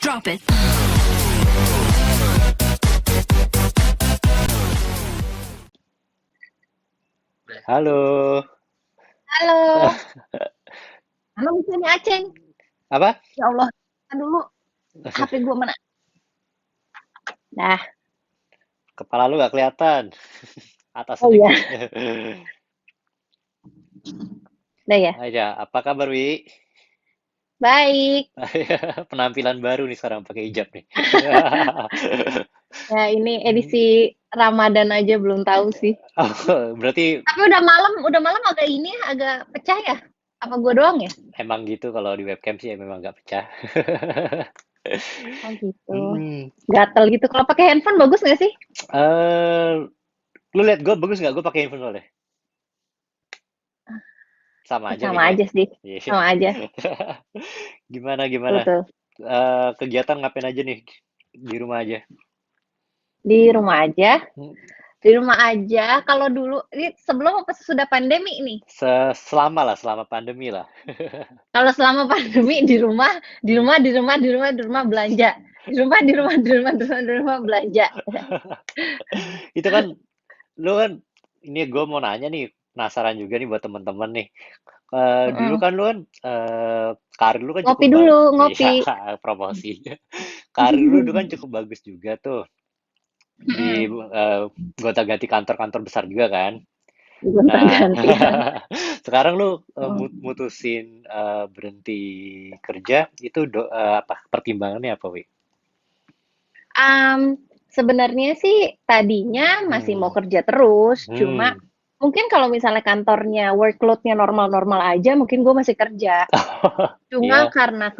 Drop it. Halo. Halo, mana bisa nih Aceng? Apa? Ya Allah, kan dulu HP gua mana? Nah, Kepala lu nggak kelihatan. Atas oh sedikit. iya, udah ya. Aja, apa kabar, Wi? Baik. Penampilan baru nih sekarang pakai hijab nih. Ya ini edisi Ramadan aja belum tahu sih. Oh, berarti Tapi udah malam agak ini ya, agak pecah ya. Apa gua doang ya? emang gitu kalau di webcam sih ya memang nggak pecah. Oh gitu. Hmm. Gatel gitu. Kalau pakai handphone bagus nggak sih? Eh, lu lihat gue bagus nggak? Gue pakai handphone soalnya. Sama aja Sama kayaknya ya. aja sih. Iya. Sama aja. Gimana gimana? Betul. Kegiatan ngapain aja nih? Di rumah aja. Di rumah aja. Hmm. Di rumah aja. Kalau dulu, ini sebelum apa sesudah pandemi nih? Selama lah, selama pandemi lah. Kalau selama pandemi di rumah, di Hmm. rumah, di rumah, di rumah, di rumah belanja. Di rumah, di rumah, di rumah, di rumah, di rumah belanja. Itu kan lu kan ini gue mau nanya nih, penasaran juga nih buat teman-teman nih. Dulu Mm-mm. kan lu kan karir lu kan Ngopi cukup dulu, ngopi. iya promosi. Karir lu dulu kan cukup bagus juga tuh di Mm-mm. gonta-ganti kantor-kantor besar juga kan. Nah, Gonta-ganti ya. sekarang lu Mm. mutusin berhenti kerja itu apa pertimbangannya apa, Wi? Sebenarnya sih tadinya masih mau Hmm. kerja terus, cuma Hmm. mungkin kalau misalnya kantornya workload-nya normal-normal aja, mungkin gue masih kerja. Cuma Iya. karena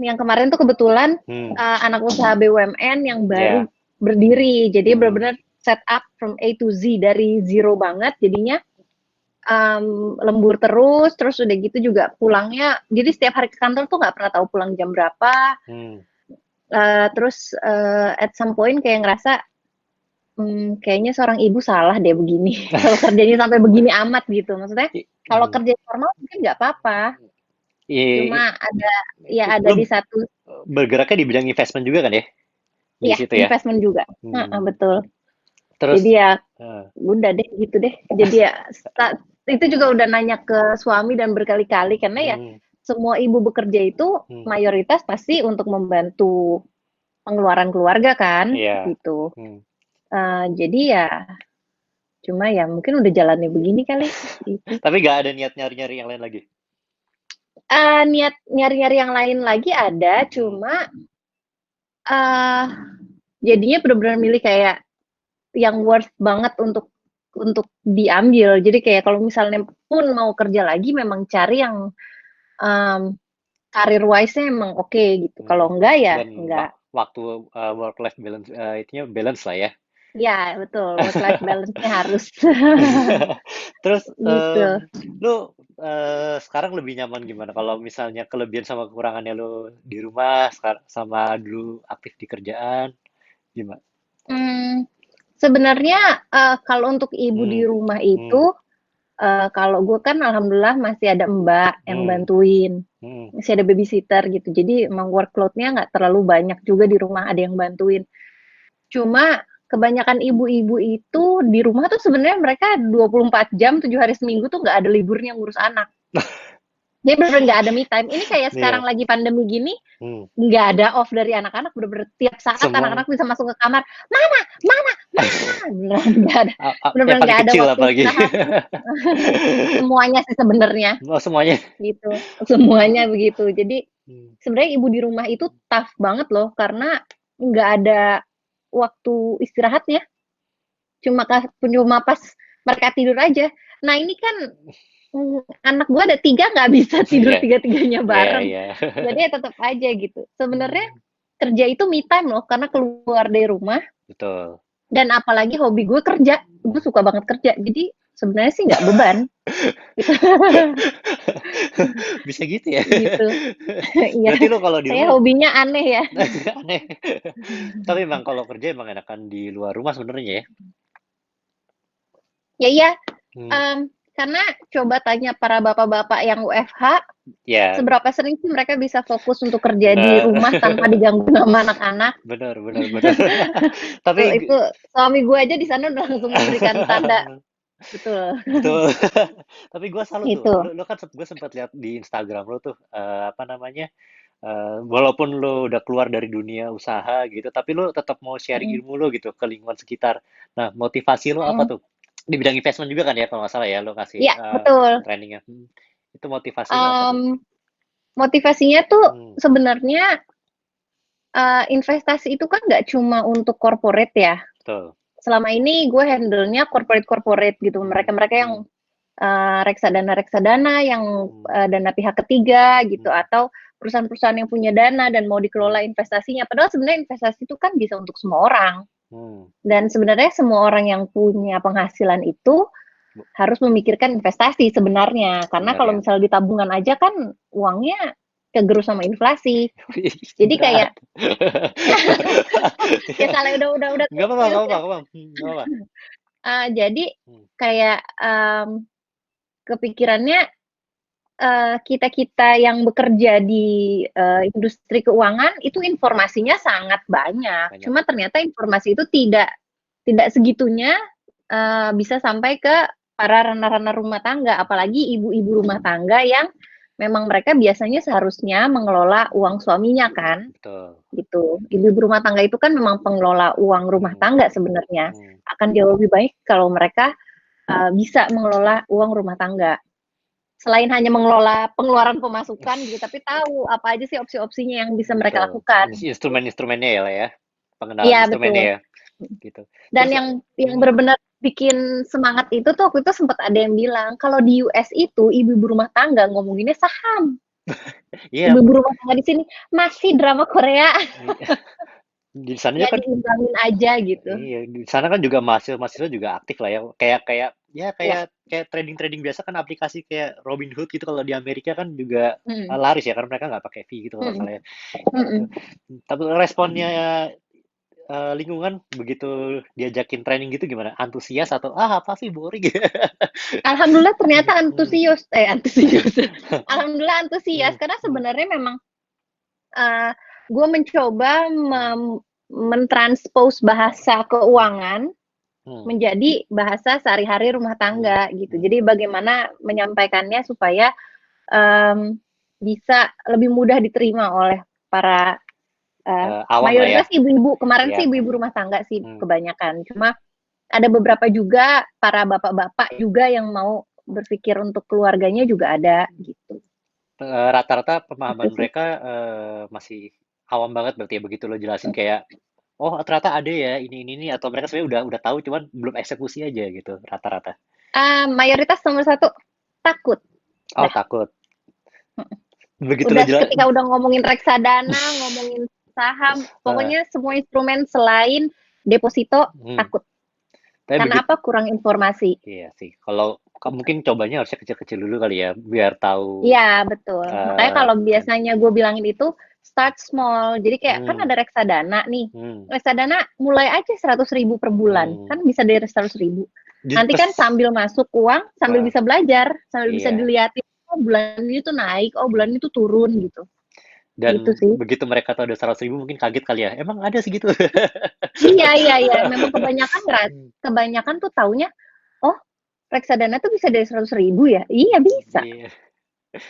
yang kemarin tuh kebetulan Hmm. anak usaha BUMN yang baru Ya. berdiri, jadi Hmm. benar-benar set up from A to Z dari zero banget, jadinya lembur terus udah gitu juga pulangnya, jadi setiap hari ke kantor tuh nggak pernah tahu pulang jam berapa. Hmm. Terus at some point kayak ngerasa, kayaknya seorang ibu salah deh begini, kalau kerjanya sampai begini amat gitu. Maksudnya kalau Hmm. kerja normal mungkin nggak apa-apa, I- cuma ada Lu di satu, bergeraknya di bidang investment juga kan ya? Di ya situ ya? investment juga. Heeh, Hmm. betul. Jadi Terus, ya eh, udah deh gitu deh. Jadi ya itu juga udah nanya ke suami dan berkali-kali, karena ya hmm, semua ibu bekerja itu hmm, mayoritas pasti untuk membantu pengeluaran keluarga kan, iya. gitu. Hmm. Jadi ya cuma ya mungkin udah jalannya begini kali, gitu. Tapi gak ada niat nyari-nyari yang lain lagi. Niat nyari-nyari yang lain lagi ada, Hmm. cuma eee, jadinya bener-bener milih kayak yang worth banget untuk diambil. Jadi kayak kalau misalnya pun mau kerja lagi memang cari yang, mmm, career wise-nya emang oke gitu. Hmm. Kalau enggak ya Dan enggak. waktu work life balance itunya balance lah ya. Ya betul, work life balance-nya harus. Terus Gitu. lu sekarang lebih nyaman gimana? Kalau misalnya kelebihan sama kekurangannya lu di rumah sama dulu aktif di kerjaan gimana? Mmm, Sebenarnya, kalau untuk ibu di Hmm. rumah Hmm. itu, kalau gue kan alhamdulillah masih ada mbak yang Hmm. bantuin, Hmm. masih ada babysitter gitu. Jadi emang workload-nya nggak terlalu banyak juga di rumah, ada yang bantuin. Cuma kebanyakan ibu-ibu itu di rumah tuh sebenarnya mereka 24 jam, 7 hari seminggu tuh nggak ada liburnya ngurus anak. Jadi bener-bener nggak ada me time. Ini kayak sekarang Iya. lagi pandemi gini, Hmm. nggak ada off dari anak-anak, bener-bener tiap saat Semua anak-anak bisa masuk ke kamar, "Mama, mama, mama!" Beneran nggak ada, yang bener-bener paling nggak ada kecil waktu apalagi. istirahat. Semuanya sih sebenarnya, Oh, semuanya. gitu. Semuanya begitu. Jadi Hmm. sebenarnya ibu di rumah itu tough banget loh, karena nggak ada waktu istirahatnya. Cuma pas mereka tidur aja. Nah ini kan, anak gua ada 3 nggak bisa tidur Iya, tiga-tiganya iya, bareng. iya. Jadi ya tetap aja gitu. Sebenarnya Hmm. kerja itu me time loh, karena keluar dari rumah, Betul. dan apalagi hobi gue kerja. Gue suka banget kerja. Jadi sebenarnya sih nggak beban gitu. Bisa gitu ya. Gitu. Iya, Berarti lo kalau di saya rumah hobinya aneh ya. aneh. Tapi emang kalau kerja emang enakan di luar rumah sebenarnya ya. Ya iya, Hmm. mmm, Karena coba tanya para bapak-bapak yang WFH, Ya, seberapa sering sih mereka bisa fokus untuk kerja di benar. rumah tanpa diganggu sama anak-anak? Benar, benar, benar. Tapi Itu suami gue aja di sana udah langsung memberikan tanda. Betul. betul. Tapi gue salut tuh. Itu. Lu kan gue sempat lihat di Instagram lu tuh apa namanya? Walaupun lu udah keluar dari dunia usaha gitu, tapi lu tetap mau sharing Mm, ilmu lu gitu ke lingkungan sekitar. Nah, motivasi lu apa mm. tuh? Di bidang investment juga kan ya kalau nggak salah ya, lu kasih Ya, betul. trainingnya. Itu motivasi lu apa tuh? Em, Motivasinya tuh Hmm, sebenarnya investasi itu kan nggak cuma untuk corporate ya. betul. Selama ini gue handle-nya corporate-corporate gitu. Hmm, Mereka-mereka yang hmm, reksadana-reksadana yang hmm, dana pihak ketiga gitu, hmm, atau perusahaan-perusahaan yang punya dana dan mau hmm, dikelola investasinya. Padahal sebenarnya investasi itu kan bisa untuk semua orang. hmm. Dan sebenarnya semua orang yang punya penghasilan itu Bu- harus memikirkan investasi sebenarnya. Karena kalau Sebenarnya. misalnya di tabungan aja kan uangnya kegerus sama inflasi. Wih, Jadi berat. kayak ya kalau udah Nggak apa-apa, nggak serius apa-apa, ya. nggak apa-apa. Nggak apa-apa. Jadi Hmm, kayak kepikirannya kita-kita yang bekerja di industri keuangan itu informasinya sangat banyak. banyak. Cuma ternyata informasi itu tidak tidak segitunya bisa sampai ke para runner-runner rumah tangga, apalagi ibu-ibu rumah tangga yang memang mereka biasanya seharusnya mengelola uang suaminya kan, Betul. gitu. Ibu-ibu rumah tangga itu kan memang pengelola uang rumah Hmm, tangga sebenarnya. hmm. Akan jauh lebih baik kalau mereka bisa mengelola uang rumah tangga. Selain hanya mengelola pengeluaran pemasukan gitu, tapi tahu apa aja sih opsi-opsinya yang bisa mereka Betul. lakukan. Instrumen-instrumennya ya lah ya. Pengenalan Iya, instrumennya betul. ya. Gitu. Dan Terus, yang hmm, benar-benar bikin semangat itu tuh waktu itu sempat ada yang bilang kalau di US itu ibu-ibu rumah tangga ngomonginnya saham. iya, Ibu-ibu rumah tangga di sini masih drama Korea. di sana Ya juga kan, diimbangin aja gitu. iya, di sana kan juga mahasiswa-mahasiswa juga aktif lah ya. Kayak kayak ya Ya. kayak trading-trading biasa kan aplikasi kayak Robinhood gitu kalau di Amerika kan juga Hmm. laris ya karena mereka nggak pakai fee gitu kalau nggak Hmm. salah ya. Gitu. Hmm. Tapi responnya lingkungan begitu diajakin training gitu gimana? Antusias atau apa sih boring? Alhamdulillah ternyata Hmm, antusias. Alhamdulillah antusias hmm, karena hmm, sebenarnya memang uh, gue mencoba hmm, mentranspose bahasa hmm, keuangan hmm, menjadi bahasa sehari-hari rumah hmm, tangga gitu. hmm. Jadi bagaimana menyampaikannya supaya um, bisa lebih mudah diterima oleh para Awam lah ya. mayoritas ibu-ibu. Kemarin Iya. sih ibu-ibu rumah tangga sih Hmm. kebanyakan. Cuma ada beberapa juga para bapak-bapak juga yang mau berpikir untuk keluarganya juga ada gitu. Rata-rata Itu pemahaman sih. mereka masih awam banget berarti ya begitu lo jelasin kayak oh ternyata ada ya ini atau mereka sebenarnya udah tahu cuman belum eksekusi aja gitu rata-rata. Mayoritas nomor satu takut. Oh Dah. takut. Begitu lo Udah jelas. ketika udah ngomongin reksadana, ngomongin saham, pokoknya semua instrumen selain deposito Hmm. takut. Tapi Karena begitu apa? Kurang informasi. iya sih. Kalau mungkin cobanya harusnya kecil-kecil dulu kali ya biar tahu. Iya, betul. Makanya eh kalau biasanya gue bilangin itu start small. Jadi kayak kan hmm, ada reksadana nih. hmm, Reksadana mulai aja 100.000 per bulan. hmm. Kan bisa dari 100.000. Nanti kan Pes. sambil masuk uang, sambil eh, bisa belajar, sambil bisa iya. dilihatin, oh bulan ini tuh naik, oh bulan Hmm. ini tuh turun gitu. Gitu Dan sih. begitu mereka tahu ada 100.000 mungkin kaget kali ya. Emang ada segitu? Iya, iya, iya. Memang kebanyakan Hmm. kebanyakan tuh taunya, oh reksadana tuh bisa dari 100.000 ya? Iya bisa. Iya.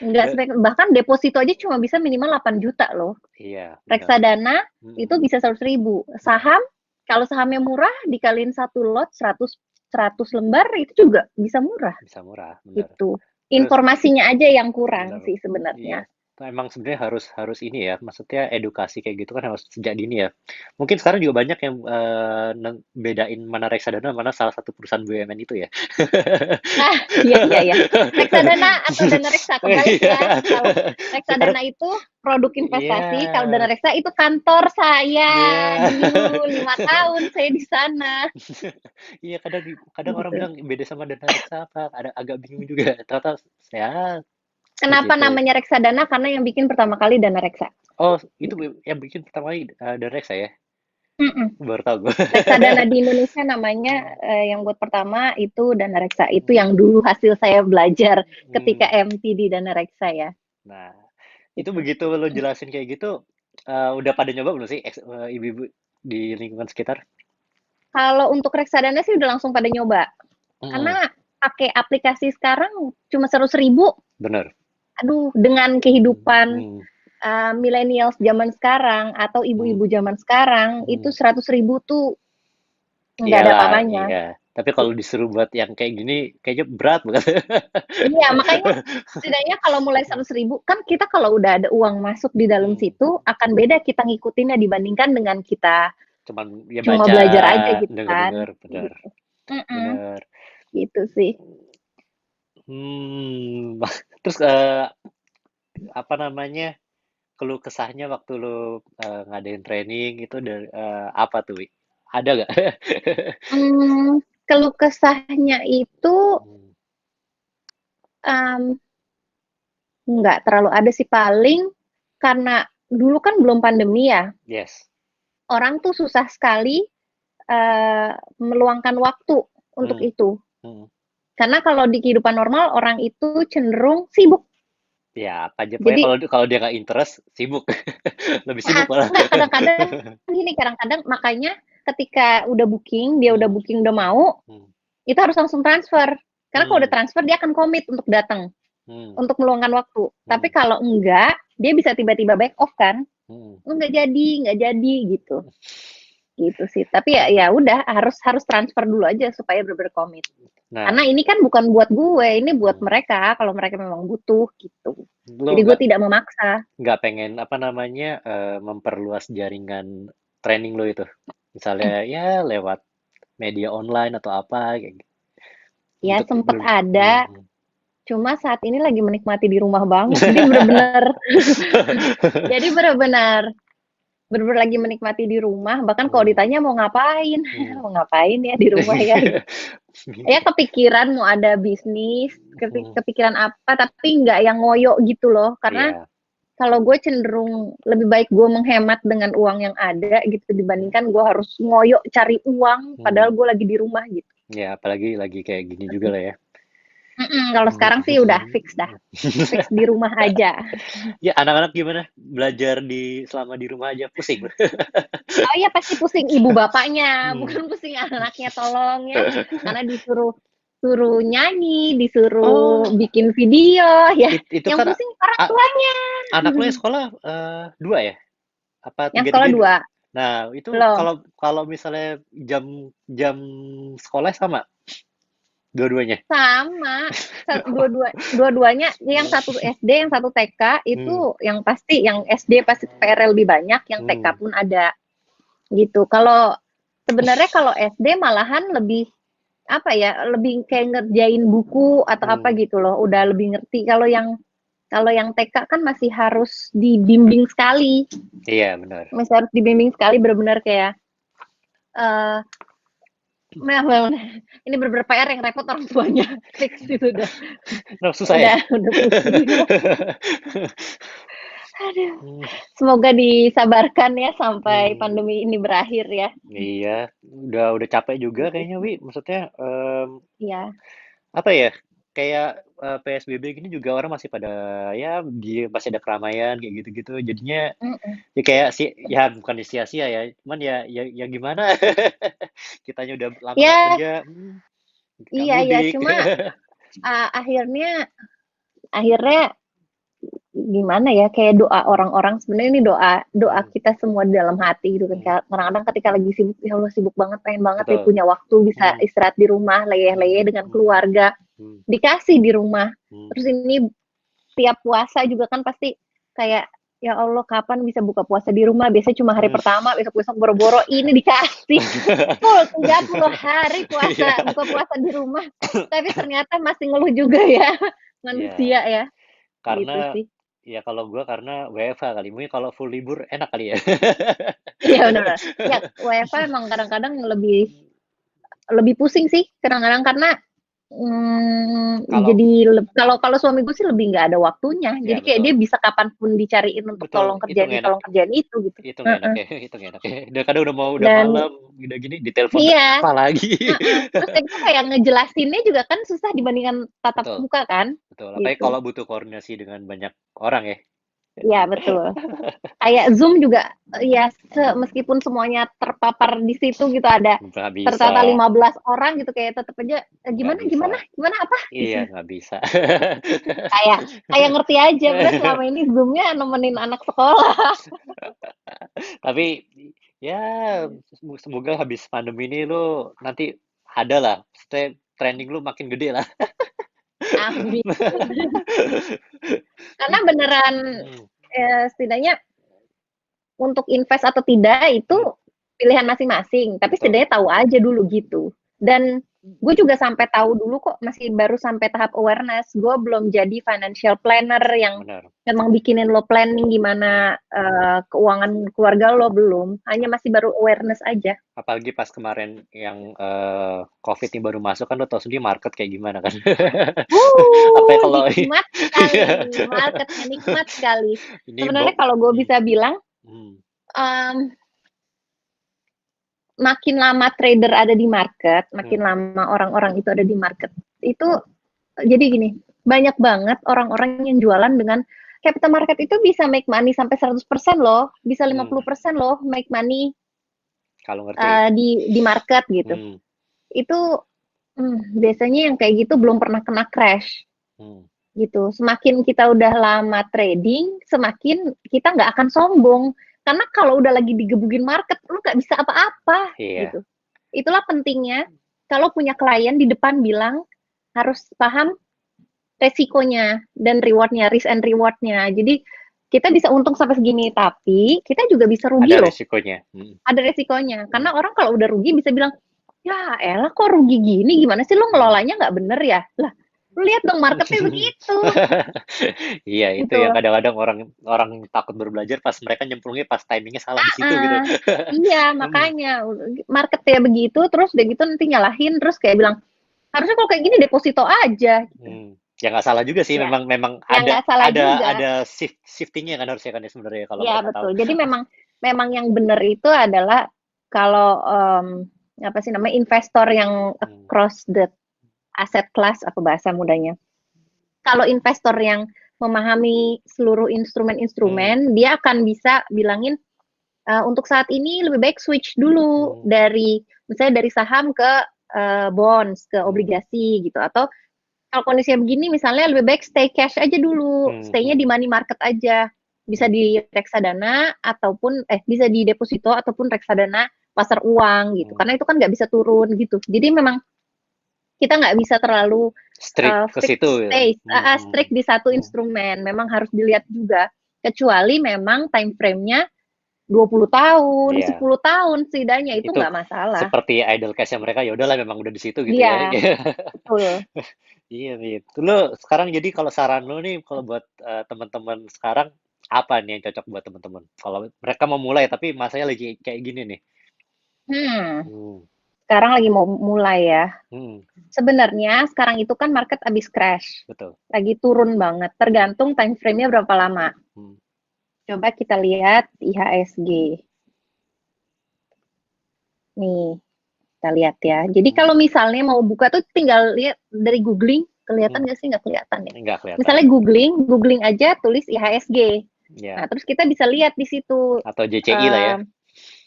Enggak Ba- bahkan deposito aja cuma bisa minimal 8 juta loh. Iya, benar. Reksadana itu Mm-mm. bisa 100.000. Mm. Saham kalau sahamnya murah dikaliin satu lot 100 lembar itu juga bisa murah Bisa murah, benar. gitu. Terus Informasinya aja yang kurang benar. sih Iya. sebenarnya. Emang sebenarnya harus harus ini ya, maksudnya edukasi kayak gitu kan harus sejak dini ya. Mungkin sekarang juga banyak yang bedain mana reksadana mana salah satu perusahaan BUMN itu ya. Ah, iya iya iya. Reksadana atau dana reksa kebalik Iya. ya. Kalau Sekarang reksadana itu produk iya. investasi, kalau dana reksa itu kantor saya Iya. dulu 5 tahun saya di sana Iya kadang kadang orang gitu. bilang beda sama dana reksa apa, ada agak bingung juga. Ternyata ya Kenapa begitu. namanya reksadana? Karena yang bikin pertama kali dana reksa. Oh, itu Gitu. yang bikin pertama kali dana reksa ya? Mhm. Baru tahu gue. Reksadana di Indonesia namanya, yang buat pertama itu Dana Reksa, itu yang dulu hasil saya belajar ketika Hmm. MT di Dana Reksa ya, Nah, itu gitu. begitu lo jelasin kayak gitu, udah pada nyoba belum sih ibu-ibu di lingkungan sekitar? Kalau untuk reksadana sih udah langsung pada nyoba, Mm-mm. karena pakai aplikasi sekarang cuma 100.000. Bener. Aduh, dengan Mm, kehidupan mm, millennials zaman sekarang atau mm, ibu-ibu zaman sekarang itu mm. 100.000 tuh nggak ada Iyalah, apa-apanya. iya. Tapi kalau disuruh buat yang kayak gini, kayaknya berat banget. Iya, makanya setidaknya kalau mulai 100.000 kan kita kalau udah ada uang masuk di dalam Hmm. situ akan beda kita ngikutinnya dibandingkan dengan kita Cuman ya cuma baca, belajar aja gitu kan, denger-denger, bener, gitu. Mhm, bener. gitu sih. Hmm, terus apa namanya? Keluh kesahnya waktu lu ngadain training itu dari apa tuh, Wi? Ada gak? Keluh kesahnya itu, Hmm. mmm, nggak terlalu ada sih, paling karena dulu kan belum pandemi ya, Yes. orang tuh susah sekali, meluangkan waktu untuk Hmm. itu. Hmm. Karena kalau di kehidupan normal orang itu cenderung sibuk. Ya, apa aja. Pokoknya Jadi, kalau kalau dia nggak interest, sibuk. Lebih sibuk malah. enggak, kadang-kadang gini, kadang-kadang makanya ketika udah booking, dia udah Hmm. booking, udah mau, Hmm. itu harus langsung transfer. Karena kalau udah Hmm. transfer, dia akan komit untuk datang, Hmm. untuk meluangkan waktu. Tapi Hmm. kalau enggak, dia bisa tiba-tiba back off kan. Hmm. Oh, nggak jadi gitu. Gitu sih. Tapi ya Hmm. ya udah harus harus transfer dulu aja supaya benar-benar komit. Karena Nah, ini kan bukan buat gue, ini buat hmm. mereka kalau mereka memang butuh gitu. Lo Jadi gue tidak memaksa. nggak pengen apa namanya memperluas jaringan training lo itu, misalnya ya lewat media online atau apa kayak gitu. Ya Untuk sempet ada, cuma saat ini lagi menikmati di rumah banget. Jadi bener-bener, jadi bener-bener, bener-bener lagi menikmati di rumah. Bahkan kalau Hmm. ditanya mau ngapain, Hmm. mau ngapain ya di rumah ya. Gitu. Ya kepikiran mau ada bisnis, Hmm. kepikiran apa, tapi nggak yang ngoyo gitu loh. Karena Iya. kalau gue cenderung lebih baik gue menghemat dengan uang yang ada gitu dibandingkan gue harus ngoyo cari uang padahal Hmm. gue lagi di rumah gitu. Ya, apalagi lagi kayak gini juga lah ya. Kalau sekarang sih udah fix dah, fix di rumah aja. Ya, anak-anak gimana? Belajar di selama di rumah aja pusing. Oh iya pasti pusing ibu bapaknya, Hmm. bukan pusing anaknya tolong ya, karena disuruh suruh nyanyi, disuruh Oh, bikin video ya, itu yang kan pusing orang a- tuanya. anak lo yang sekolah dua ya? Apa Yang sekolah tiga-tiga? dua, Nah, itu belum. kalau kalau misalnya jam jam sekolah sama dua-duanya. Sama, dua-duanya yang satu SD, yang satu TK Hmm. itu yang pasti yang SD pasti PR lebih banyak, yang TK Hmm. pun ada gitu. Kalau sebenarnya kalau SD malahan lebih apa ya, lebih kayak ngerjain buku atau apa Hmm. gitu loh, udah lebih ngerti. Kalau yang TK kan masih harus dibimbing sekali, Iya, benar. masih harus dibimbing sekali benar-benar kayak eh ini bener-bener PR yang repot orang tuanya. Fix itu Nah, susah ya? udah pusing. Aduh, Hmm. semoga disabarkan ya sampai Hmm. pandemi ini berakhir ya. Iya, udah capek juga Gitu kayaknya, sih. Wi. Maksudnya Iya. apa ya? Kayak PSBB gini juga orang masih pada ya masih ada keramaian kayak gitu-gitu. Jadinya Mm-mm. ya kayak sih ya bukan sia-sia ya, cuman ya gimana? Kitanya udah lama nggak Ya, kerja, nggak iya ya. mudik. Cuma akhirnya akhirnya gimana ya? Kayak doa orang-orang sebenarnya ini doa doa Hmm. kita semua di dalam hati gitu kan. Hmm. Kadang-kadang ketika lagi sibuk, ya Allah sibuk banget, pengen banget nih Betul. punya waktu bisa Hmm. istirahat di rumah, Hmm. leyeh-leyeh dengan Hmm. keluarga. Hmm. Dikasih di rumah. Hmm. Terus ini tiap puasa juga kan pasti kayak ya Allah kapan bisa buka puasa di rumah, biasanya cuma hari Hmm. pertama, besok-besok boro-boro ini dikasih full 30 hari puasa, Iya. buka puasa di rumah, tapi ternyata masih ngeluh juga ya manusia Iya. ya, gitu Karena sih. ya kalau gua karena WFH kali. Mungkin kalau full libur enak kali ya. Iya benar, ya WFH emang kadang-kadang lebih lebih pusing sih kadang-kadang karena Kalau Jadi kalau kalau suami gue sih lebih nggak ada waktunya. ya Jadi kayak dia betul, bisa kapan pun dicariin untuk betul, tolong kerjain itu gitu. itu nggak enak Heeh. ya, itu nggak enak ya. Udah kadang udah Dan malam, udah gini ditelepon iya, apa lagi. heeh. Terus kayak gitu kayak ngejelasinnya juga kan susah dibandingkan tatap Betul, muka kan, betul. Apalagi gitu. kalau butuh koordinasi dengan banyak orang ya. Iya betul. Kayak Zoom juga ya meskipun semuanya terpapar di situ gitu ada Nggak bisa, tertata 15 orang gitu kayak tetap aja nggak gimana bisa. gimana gimana apa Iya, gitu. nggak bisa. Kayak kayak ngerti aja gue selama ini Zoom-nya nemenin anak sekolah. Tapi ya semoga habis pandemi ini lu nanti ada lah, maksudnya training lu makin gede lah. Amin. Karena beneran Hmm, setidaknya untuk invest atau tidak itu hmm, pilihan masing-masing, tapi betul, setidaknya tahu aja dulu gitu. Dan gue juga sampai tahu dulu kok, masih baru sampai tahap awareness. Gue belum jadi financial planner yang benar. memang bikinin lo planning Hmm. gimana keuangan keluarga lo belum. Hanya masih baru awareness aja. Apalagi pas kemarin yang COVID ini baru masuk kan lo tau sendiri market kayak gimana kan. Apa ya kalau Nikmat iya. sekali, marketnya nikmat sekali. Ini Sebenarnya kalau gue hmm, bisa bilang, hmm, um, makin lama trader ada di market, hmm, makin lama orang-orang itu ada di market, itu jadi gini, banyak banget orang-orang yang jualan dengan capital market itu bisa make money sampai 100% loh, bisa hmm, 50% loh make money kalau ngerti. di market gitu. Hmm, Itu biasanya yang kayak gitu belum pernah kena crash hmm, gitu. Semakin kita udah lama trading, semakin kita nggak akan sombong. Karena kalau udah lagi digebukin market, lu nggak bisa apa-apa iya. gitu. Itulah pentingnya kalau punya klien di depan bilang harus paham resikonya dan rewardnya, risk and rewardnya. Jadi kita bisa untung sampai segini, tapi kita juga bisa rugi Ada loh. resikonya. Hmm, Ada resikonya. hmm, Karena orang kalau udah rugi bisa bilang, ya elah kok rugi gini, gimana sih lo hmm. ngelolanya nggak bener ya? Lah, lu lihat dong marketnya begitu. Iya, itu Gitu. yang kadang-kadang orang orang takut baru belajar pas mereka nyemplungnya pas timingnya salah di situ gitu. Ah, iya, Hmm, makanya market ya begitu, terus udah gitu nanti nyalahin, terus kayak bilang, harusnya kalau kayak gini deposito aja gitu. hmm. Ya nggak salah juga sih, Ya, memang memang yang ada nggak salah ada juga. ada shiftingnya kan harusnya kan ya sebenarnya kalau Ya mereka tahu. betul. Jadi memang memang yang benar itu adalah kalau apa sih namanya investor yang Hmm, across the asset class apa bahasa mudanya. Kalau investor yang memahami seluruh hmm, instrumen-instrumen, dia akan bisa bilangin untuk saat ini lebih baik switch dulu hmm, dari misalnya dari saham ke bonds ke hmm, obligasi gitu atau kalau kondisinya begini misalnya lebih baik stay cash aja dulu, hmm, stay-nya hmm, di money market aja. Bisa hmm, di reksadana ataupun bisa di deposito ataupun reksadana pasar uang gitu. hmm. Karena itu kan nggak bisa turun gitu. Jadi memang kita nggak bisa terlalu Strict ke fix situ ya. stay Hmm, hmm, strict di satu hmm. instrumen. Memang harus dilihat juga. Kecuali memang time frame-nya 20 tahun, Iya, 10 tahun setidaknya itu itu nggak masalah. seperti idle cash-nya mereka ya udahlah memang udah di situ gitu ya. Iya, betul. Iya gitu. Lu sekarang jadi kalau saran lu nih kalau buat teman-teman sekarang apa nih yang cocok buat teman-teman? Kalau mereka mau mulai tapi masanya lagi kayak gini nih. Hmm, Hmm, sekarang lagi mau mulai ya. hmm, Sebenarnya sekarang itu kan market abis crash, betul. lagi turun banget. Hmm, Tergantung time frame-nya berapa lama. hmm, Coba kita lihat IHSG. Nih, kita lihat ya. Jadi hmm, kalau misalnya mau buka tuh tinggal lihat dari googling, kelihatan hmm. nggak sih? Nggak kelihatan ya. Nggak kelihatan. Misalnya googling aja tulis IHSG. Nah, Ya. terus kita bisa lihat di situ. Atau JCI lah ya. Um,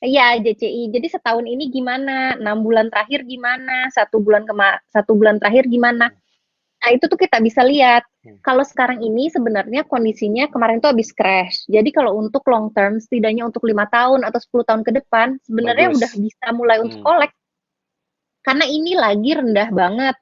Ya, JCI. Jadi setahun ini gimana? 6 bulan terakhir gimana? 1 bulan terakhir gimana? Hmm, Nah, itu tuh kita bisa lihat. hmm. Kalau sekarang ini sebenarnya kondisinya kemarin tuh habis crash. Jadi kalau untuk long term, setidaknya untuk 5 tahun atau 10 tahun ke depan, sebenarnya udah Bagus. bisa mulai untuk Hmm. collect. Karena ini lagi rendah banget.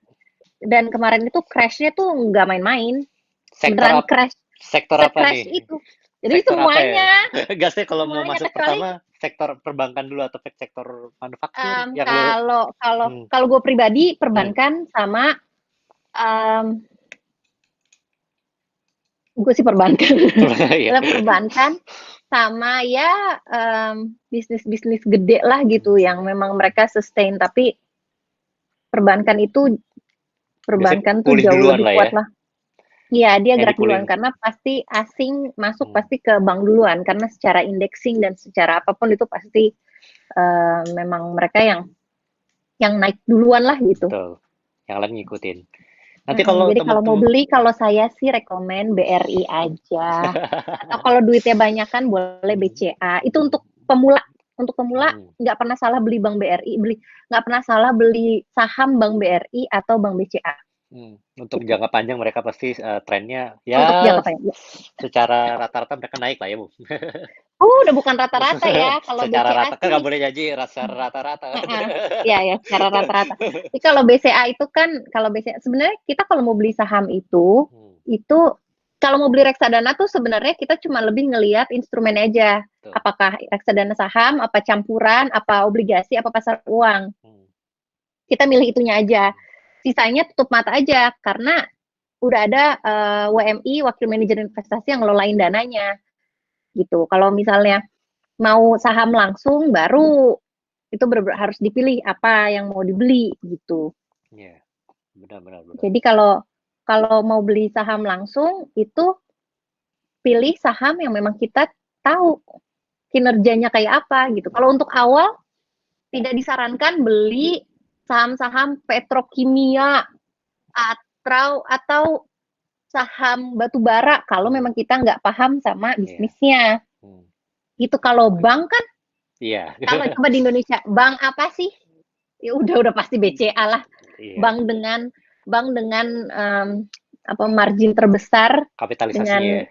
Dan kemarin itu crashnya tuh nggak main-main. Sektor Beneran apa? crash. Sektor apa nih? Se-crash itu. Jadi Sektor apa ya? semuanya, Gasnya kalau mau semuanya masuk kecuali pertama sektor perbankan dulu atau sektor manufaktur yang lo kalau kalau hmm, kalau gue pribadi hmm. perbankan sama um, gue sih perbankan. Iya. Perbankan sama ya bisnis-bisnis gede lah gitu Hmm. yang memang mereka sustain tapi perbankan itu Biasanya perbankan tuh pulih jauh duluan lebih lah ya, kuat lah. Iya, dia yang gerak duluan dipulih. karena pasti asing masuk Hmm, pasti ke bank duluan karena secara indexing dan secara apapun itu pasti memang mereka yang naik duluan lah gitu. betul. Yang lain ngikutin. Nanti kalau Jadi kalau mau temen-temen, beli, kalau saya sih rekomen BRI aja. Atau kalau duitnya banyak kan boleh BCA. Itu untuk pemula. Untuk pemula hmm, nggak pernah salah beli bank BRI, nggak pernah salah beli saham bank BRI atau bank BCA untuk gitu. jangka panjang mereka pasti trennya Untuk ya jangka panjang. secara rata-rata mereka naik lah ya, Bu. Udah bukan rata-rata ya. Kalau Secara BCA rata kan nggak sih, boleh janji secara rata-rata kan. ya ya secara rata-rata. Jadi kalau BCA itu kan, kalau BCA sebenarnya kita kalau mau beli saham Hmm, itu kalau mau beli reksadana tuh sebenarnya kita cuma lebih ngelihat instrumennya aja. tuh. Apakah reksadana saham, apa campuran, apa obligasi, apa pasar uang. Hmm, Kita milih itunya aja. hmm, Sisanya tutup mata aja karena udah ada WMI wakil manajer investasi yang ngelolain dananya gitu. Kalau misalnya mau saham langsung baru itu harus dipilih apa yang mau dibeli gitu. iya, benar benar benar. Jadi kalau kalau mau beli saham langsung itu pilih saham yang memang kita tahu kinerjanya kayak apa gitu. Kalau untuk awal tidak disarankan beli saham-saham petrokimia atau saham batu bara kalau Hmm, memang kita nggak paham sama iya. bisnisnya. Hmm, Gitu kalau bank kan, iya. kalau coba di Indonesia, bank apa sih? Ya udah pasti BCA lah. Iya, Bank dengan apa margin terbesar kapitalisasinya ya.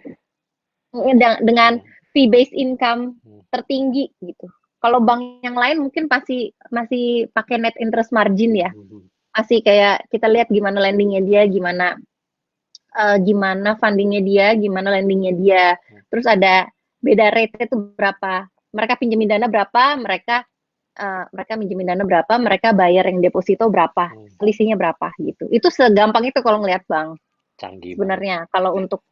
dengan dengan Hmm, fee based income hmm, tertinggi gitu. Kalau bank yang lain mungkin masih masih pakai net interest margin hmm, ya. hmm, hmm. Masih kayak kita lihat gimana lendingnya dia, gimana fundingnya dia, gimana lendingnya dia. Terus ada beda rate itu berapa. Mereka pinjemin dana berapa, mereka minjemin dana berapa, mereka bayar yang deposito berapa, Hmm, selisihnya berapa gitu. Itu segampang itu kalau ngelihat bank canggih banget. sebenarnya. Kalau untuk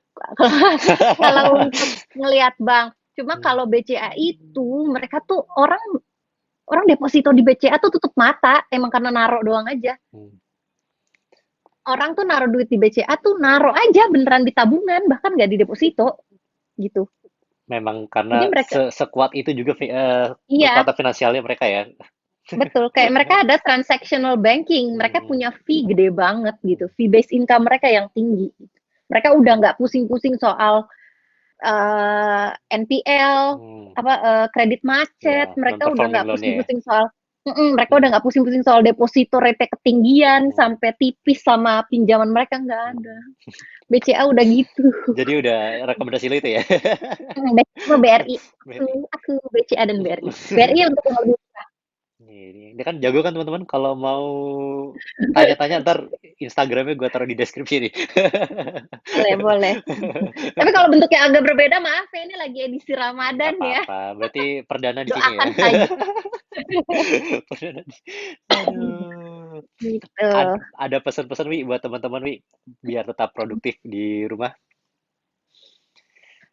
kalau untuk ngelihat bank, cuma Hmm, kalau BCA itu mereka tuh orang orang deposito di BCA tuh tutup mata emang karena naruh doang aja. hmm. Orang tuh naruh duit di BCA tuh naruh aja beneran di tabungan bahkan nggak di deposito gitu. Memang karena Jadi mereka sekuat itu juga iya kekuatan finansialnya mereka ya. betul kayak mereka ada transactional banking, mereka Hmm, punya fee gede banget gitu, hmm, fee based income mereka yang tinggi. Mereka udah nggak pusing-pusing soal NPL, hmm. kredit Ya, macet, non mereka udah performing nggak loan-nya ya. pusing-pusing soal mereka udah Hmm, nggak pusing-pusing soal deposito rate ketinggian hmm, sampai tipis sama pinjaman mereka nggak ada. hmm. BCA udah gitu. Jadi udah rekomendasi lu itu ya. BCA BRI. Aku, Mary. aku BCA dan BRI. BRI untuk yang lebih Ini dia kan jago kan teman-teman. Kalau mau tanya-tanya ntar Instagramnya gue taruh di deskripsi nih. boleh, boleh. Tapi kalau bentuknya agak berbeda, maaf ya, ini lagi edisi Nggak Ramadan ya. apa-apa. Berarti perdana di sini ya. Doakan saja. Perdana di... Aduh. Gitu. Ada pesan-pesan Wi buat teman-teman Wi biar tetap produktif di rumah.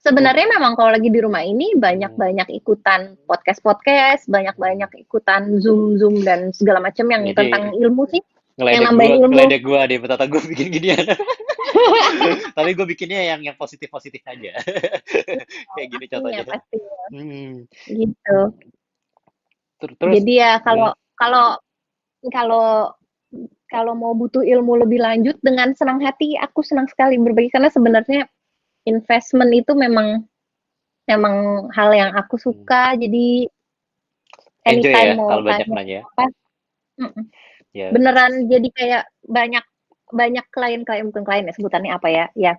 Sebenarnya memang kalau lagi di rumah ini Hmm, banyak-banyak ikutan podcast-podcast, hmm. banyak-banyak ikutan Zoom-Zoom dan segala macam yang Jadi tentang ilmu sih, yang ngeledek nambahin gua, ilmu. ngeledek gua deh, tata gua bikin ginian. Tapi gue bikinnya yang positif-positif aja. Kayak gini Pastinya, contohnya. pastinya. Hmm. Gitu. Terus, Jadi ya hmm, kalau kalau kalau mau butuh ilmu lebih lanjut dengan senang hati, aku senang sekali berbagi karena sebenarnya investment itu memang memang hal yang aku hmm. suka. Jadi Enjoy anytime ya mau kalau banyak tanya nanya. apa, mm-mm. Ya, Beneran jadi kayak banyak banyak klien-klien bukan klien ya sebutannya apa ya? Ya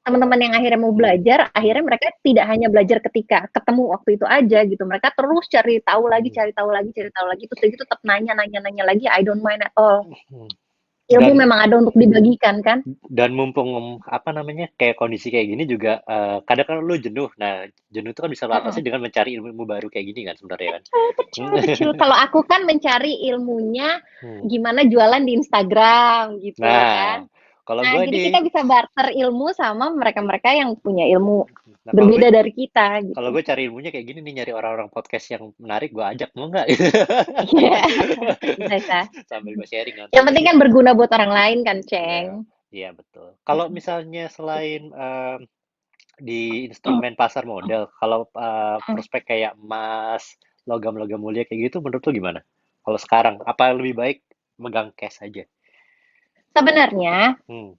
teman-teman yang akhirnya mau hmm, belajar, hmm, akhirnya mereka tidak hanya belajar ketika ketemu waktu itu aja gitu. Mereka terus cari tahu lagi, hmm, cari tahu lagi, cari tahu lagi. Terus gitu tetap nanya, nanya, nanya lagi. I don't mind at all. hmm. Ilmu Dan memang ada untuk dibagikan kan? mumpung apa namanya kayak kondisi kayak gini juga kadang kan lu jenuh. Nah, jenuh itu kan bisa lu atasi Mm-mm. dengan mencari ilmu baru kayak gini kan sebenarnya kan. Betul, betul, betul. Kalau aku kan mencari ilmunya Hmm. gimana jualan di Instagram gitu Nah, kan. Kalau Nah, gue jadi nih, kita bisa barter ilmu sama mereka-mereka yang punya ilmu nah kalau gue berbeda dari kita kalau gitu. gue cari ilmunya kayak gini nih, nyari orang-orang podcast yang menarik, gue ajak mau nggak? Iya, bisa. Sambil gue sharing Yang nanti. penting kan berguna buat orang lain kan, Iya, Ceng. iya betul. Kalau misalnya selain di instrumen pasar modal, kalau prospek kayak emas, logam-logam mulia kayak gitu, menurut lu gimana? Kalau sekarang, apa lebih baik megang cash aja? Sebenarnya Hmm,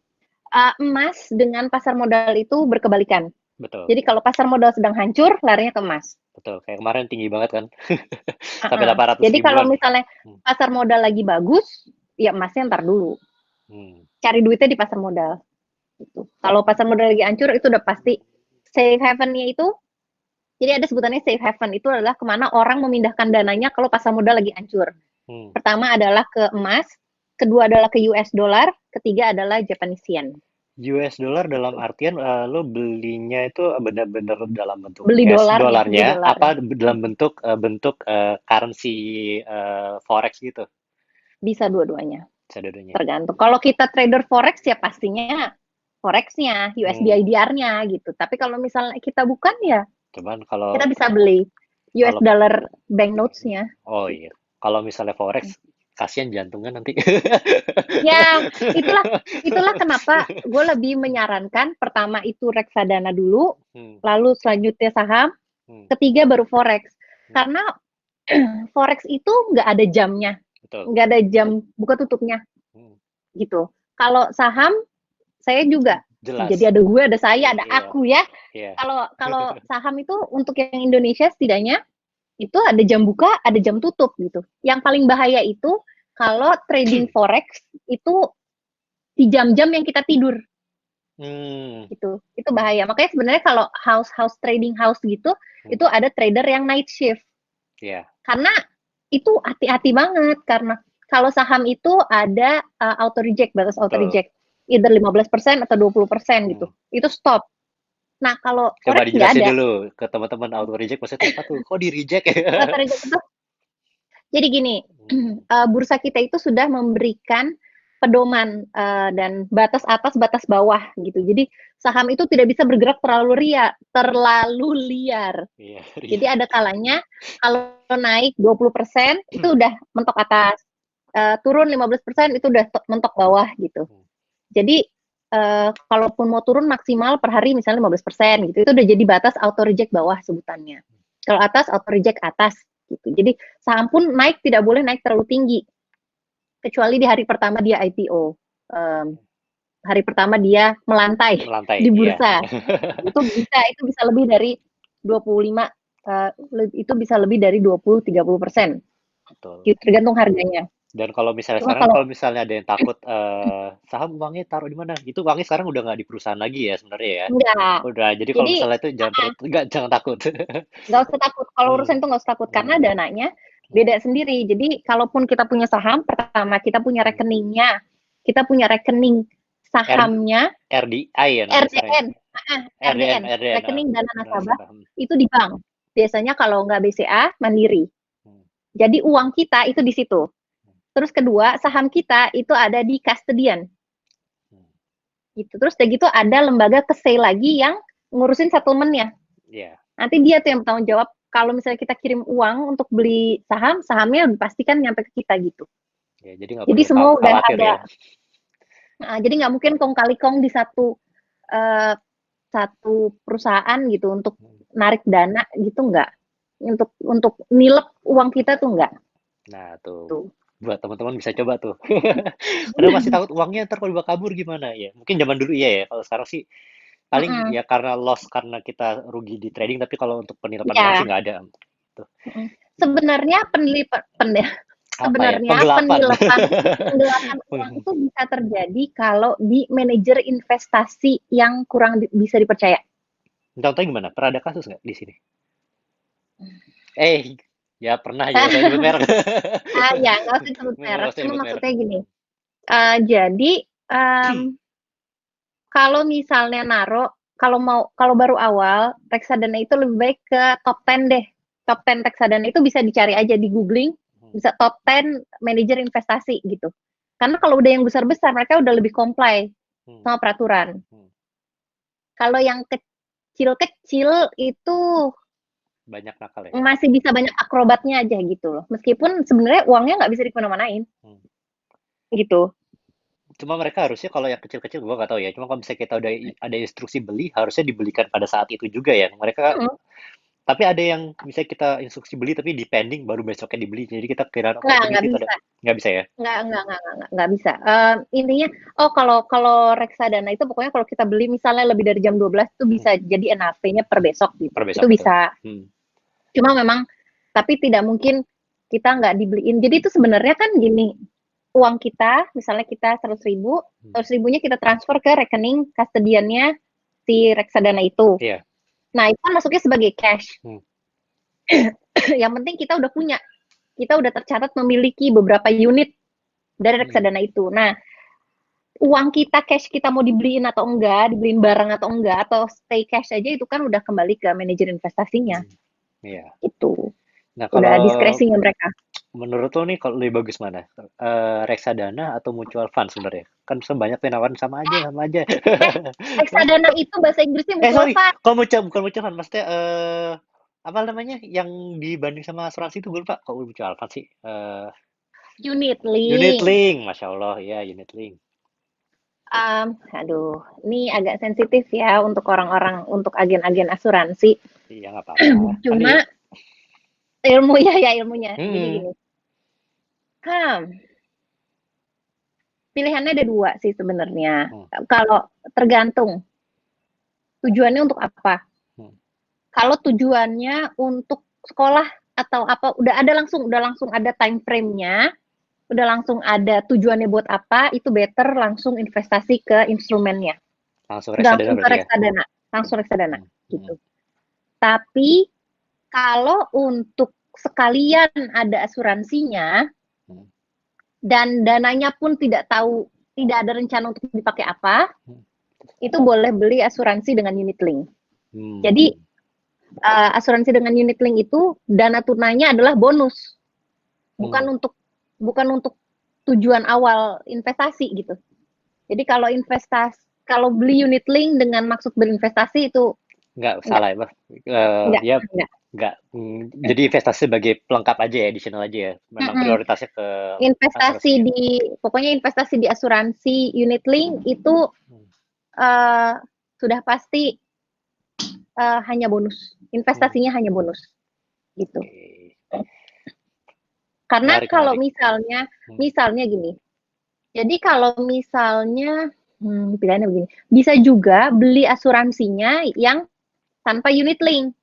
emas dengan pasar modal itu berkebalikan. betul, Jadi kalau pasar modal sedang hancur, larinya ke emas. betul. Kayak kemarin tinggi banget kan, sampai Uh-uh. 800 Jadi kalau ribuan. misalnya Hmm, pasar modal lagi bagus, ya emasnya ntar dulu. hmm, Cari duitnya di pasar modal. Gitu. Kalau pasar modal lagi hancur, itu udah pasti safe haven-nya itu. Jadi ada sebutannya safe haven, itu adalah kemana orang memindahkan dananya kalau pasar modal lagi hancur. hmm. Pertama adalah ke emas, kedua adalah ke US dollar, ketiga adalah Japanese yen. US dollar dalam Gitu. artian lu belinya itu benar-benar dalam bentuk Beli cash dolarnya, beli dolarnya, apa dolarnya. dalam bentuk currency forex gitu? Bisa dua-duanya, Sadadanya. tergantung. Kalau kita trader forex ya pastinya forex-nya, USD Hmm. IDR-nya gitu. Tapi kalau misalnya kita bukan ya Cuman kalau kita bisa beli US kalau dollar banknotes-nya. oh iya, kalau misalnya forex kasihan jantungnya nanti. Ya, itulah itulah kenapa gue lebih menyarankan pertama itu reksadana dulu, Hmm, lalu selanjutnya saham, hmm, ketiga baru forex. hmm, Karena forex itu nggak ada jamnya, betul. nggak ada jam buka tutupnya Hmm, gitu. Kalau saham saya juga, jelas. jadi ada gue, ada saya, ada Iya, aku ya. iya. Kalau kalau saham itu untuk yang Indonesia setidaknya itu ada jam buka, ada jam tutup gitu. Yang paling bahaya itu kalau trading forex itu di jam-jam yang kita tidur Hmm, gitu. Itu hmm, bahaya. Makanya sebenarnya kalau house trading house gitu, hmm, itu ada trader yang night shift. iya. Karena itu hati-hati banget karena kalau saham itu ada auto reject, batas auto Betul. reject. Either 15% atau 20% gitu. Hmm. Itu stop. Nah, kalau Coba forex nggak dijelasin ada. dulu ke teman-teman auto reject maksudnya apa tuh? Kok di reject ya? Auto reject itu jadi gini, Hmm, bursa kita itu sudah memberikan pedoman dan batas atas, batas bawah gitu. Jadi saham itu tidak bisa bergerak terlalu liar. iya, Jadi Ria. ada kalanya kalau naik 20% itu udah mentok atas, turun 15% itu udah mentok bawah gitu. Jadi kalaupun mau turun maksimal per hari misalnya 15% gitu, itu udah jadi batas auto reject bawah sebutannya. Kalau atas auto reject atas gitu. Jadi saham pun naik tidak boleh naik terlalu tinggi kecuali di hari pertama dia IPO. Um, Hari pertama dia melantai Melantai, di iya. bursa. Itu bisa lebih dari 25 itu bisa lebih dari 20-30%. Betul. Gitu, tergantung harganya. Dan kalau misalnya Cuma sekarang kalau kalau misalnya ada yang takut saham uangnya taruh di mana? Itu uangnya sekarang udah nggak di perusahaan lagi ya sebenarnya ya. enggak. Udah, jadi kalau Jadi misalnya itu jangan nggak jangan takut. nggak usah takut. Kalau Hmm, urusan itu nggak usah takut karena hmm, dananya hmm, beda sendiri. Jadi kalaupun kita punya saham, pertama kita punya hmm. rekeningnya, kita punya rekening R, sahamnya, RDI ya namanya sekarang. RDN, RDN, RDN, RDN. rekening dana nasabah Nasabah. itu di bank. Biasanya kalau nggak BCA, Mandiri. Hmm, Jadi uang kita itu di situ. hmm, Terus kedua, saham kita itu ada di custodian. hmm. Gitu. Terus udah gitu ada lembaga kesei lagi yang ngurusin settlementnya. Iya, Nanti dia tuh yang bertanggung jawab kalau misalnya kita kirim uang untuk beli saham, sahamnya pastikan nyampe ke kita gitu. ya, jadi nggak Jadi perlu semua udah khawatir ada. ya. Jadi nggak mungkin kong kali kong di uh, satu perusahaan gitu untuk Hmm. narik dana gitu nggak. Untuk nilep uang kita tuh nggak. Nah, tuh Tuh. buat teman-teman bisa coba tuh. Padahal masih takut uangnya ntar kalau dibawa kabur gimana ya. Mungkin zaman dulu iya ya. Kalau sekarang sih paling ya karena loss karena kita rugi di trading, tapi kalau untuk penilapan uang sih Ya, nggak ada. Tuh. sebenarnya Apa ya? sebenarnya Penggelapan. penggelapan uang itu bisa terjadi kalau di manajer investasi yang kurang bisa dipercaya. Contohnya gimana? Pernah ada kasus nggak di sini? Eh, ya pernah ya. Saya nyebut merek. Ya nggak usah disebut Nggak merek. usah Cuma nyebut merek. maksudnya gini. Jadi um, kalau misalnya kalau baru awal reksadana itu lebih baik ke top 10 deh. Top 10 reksadana itu bisa dicari aja di googling, bisa top 10 manajer investasi gitu. Karena kalau udah yang besar-besar mereka udah lebih comply. Hmm. sama peraturan. Hmm. Kalau yang kecil-kecil itu Banyak nakal ya. masih bisa banyak akrobatnya aja gitu loh. Meskipun sebenarnya uangnya nggak bisa dikemana-manain Hmm. gitu. Cuma mereka harusnya kalau yang kecil-kecil gua nggak tahu ya. Cuma kalau misalnya kita udah ada instruksi beli, harusnya dibelikan pada saat itu juga ya. Mereka Hmm, tapi ada yang bisa kita instruksi beli tapi depending baru besoknya dibeli. Jadi kita kira oke nggak begitu itu ada bisa. nggak bisa ya. Nggak bisa. Intinya, oh kalau kalau reksadana itu pokoknya kalau kita beli misalnya lebih dari jam 12 itu Hmm. bisa jadi NAV-nya per besok gitu. Per Itu besok itu. bisa. Hmm. Cuma memang, tapi tidak mungkin kita nggak dibeliin. Jadi itu sebenarnya kan gini, uang kita, misalnya kita 100.000, Hmm. 100.000-nya kita transfer ke rekening kastediannya si reksadana itu. Iya. Nah, itu kan masuknya sebagai cash. Hmm. Yang penting kita udah tercatat memiliki beberapa unit dari Hmm. reksadana itu. Nah, uang kita cash kita mau dibeliin atau enggak, dibeliin barang atau enggak, atau stay cash aja itu kan udah kembali ke manajer investasinya. Hmm. Iya. Itu Nah, udah kalau diskresinya mereka. menurut lo nih kalau lebih bagus mana? Reksadana atau mutual fund sebenarnya? Kan sebanyak yang nawarin sama aja, sama aja. Reksadana itu bahasa Inggrisnya mutual Sorry, fund, kalau bukan mutual fund, maksudnya apa namanya? Yang dibanding sama asuransi itu gue lupa. Kok mutual fund sih? unit Unit link. link, masya Allah, ya unit link. Aduh, ini agak sensitif ya untuk orang-orang, untuk agen-agen asuransi. Iya nggak apa-apa. Kan Cuma ilmunya ya ilmunya. Jadi hmm, gini, hmm, pilihannya ada dua sih sebenarnya. hmm, Kalau tergantung tujuannya untuk apa. hmm, Kalau tujuannya untuk sekolah atau apa, udah langsung ada time frame-nya, udah langsung ada tujuannya buat apa, itu better langsung investasi ke instrumennya. langsung Udah reksadana langsung ke berarti ya. reksadana, langsung reksadana Hmm, hmm, gitu. Tapi kalau untuk sekalian ada asuransinya hmm, dan dananya pun tidak ada rencana untuk dipakai apa, hmm, itu boleh beli asuransi dengan unit link. Jadi hmm, asuransi dengan unit link itu dana tunainya adalah bonus, hmm. bukan untuk bukan untuk tujuan awal investasi gitu. Jadi kalau beli unit link dengan maksud berinvestasi itu Nggak enggak, salah ya, Bang. enggak, Ya enggak. nggak. Jadi investasi sebagai pelengkap aja ya, additional aja ya. Memang Mm-mm. prioritasnya ke Investasi asuransinya. di pokoknya investasi di asuransi unit link itu Hmm, uh, sudah pasti hanya bonus. hmm. Investasinya hanya bonus gitu. Oke. Karena Menarik, kalau menarik. misalnya Hmm, misalnya gini. Jadi kalau misalnya pilihannya begini, bisa juga beli asuransinya yang tanpa unit link.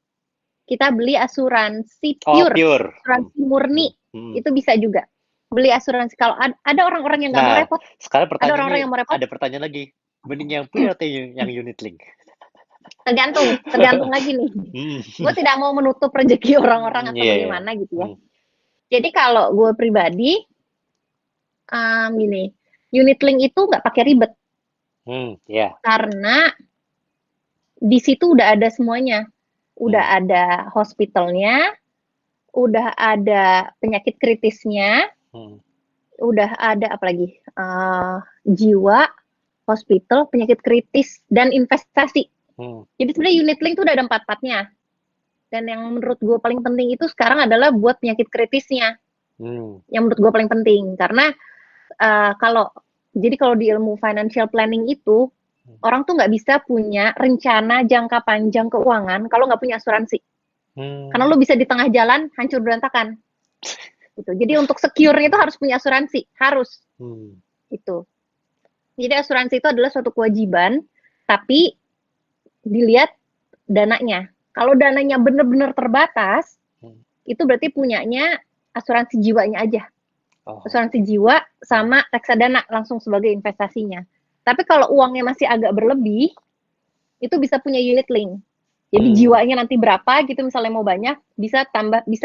Kita beli asuransi Oh, pure, pure. Hmm, asuransi murni. hmm, hmm. Itu bisa juga. Beli asuransi kalau ada orang-orang yang nggak mau Nah, repot, sekarang ada orang-orang pertanyaannya, yang mau repot, ada pertanyaan lagi. Mending yang pure atau yang unit link? tergantung, tergantung lagi nih. Hmm, Gue tidak mau menutup rezeki orang-orang atau iya, iya. bagaimana gitu ya. Hmm, Jadi kalau gue pribadi, gini, unit link itu nggak pakai ribet ya. karena di situ udah ada semuanya, udah Hmm, ada hospitalnya, udah ada penyakit kritisnya, hmm, udah ada apalagi jiwa, hospital, penyakit kritis, dan investasi. hmm, Jadi sebenarnya unit link itu udah ada empat-empatnya. Dan yang menurut gue paling penting itu sekarang adalah buat penyakit kritisnya. hmm, Yang menurut gue paling penting. Karena kalau jadi kalau di ilmu financial planning itu, orang tuh nggak bisa punya rencana jangka panjang keuangan kalau nggak punya asuransi. Karena hmm, lo bisa di tengah jalan hancur berantakan. Gitu. Jadi untuk secure-nya itu harus punya asuransi. Harus. hmm, Itu. Jadi asuransi itu adalah suatu kewajiban, tapi dilihat dananya. Kalau dananya benar-benar terbatas, hmm. itu berarti punyanya asuransi jiwanya aja. Oh, Asuransi oke. jiwa Hmm, sama reksadana langsung sebagai investasinya. Tapi kalau uangnya masih agak berlebih, itu bisa punya unit link. Jadi hmm, jiwanya nanti berapa gitu misalnya mau banyak, bisa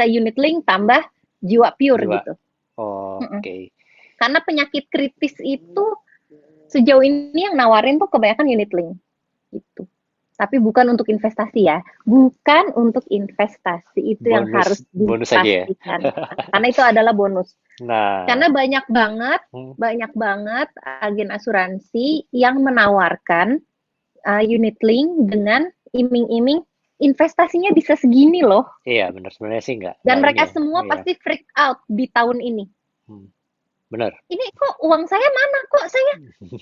unit link tambah jiwa pure jiwa. gitu. Oke. Karena penyakit kritis itu sejauh ini yang nawarin tuh kebanyakan unit link gitu. Tapi bukan untuk investasi ya, bukan untuk investasi, itu yang Bonus, harus bonus aja ya. dipastikan. Karena itu adalah bonus. Nah, Karena hmm, banyak banget agen asuransi yang menawarkan unit link dengan iming-iming investasinya bisa segini loh. iya benar sebenarnya sih Dan nggak ini mereka ya. semua Iya, pasti freak out di tahun ini. hmm, benar. Ini kok uang saya mana? Kok saya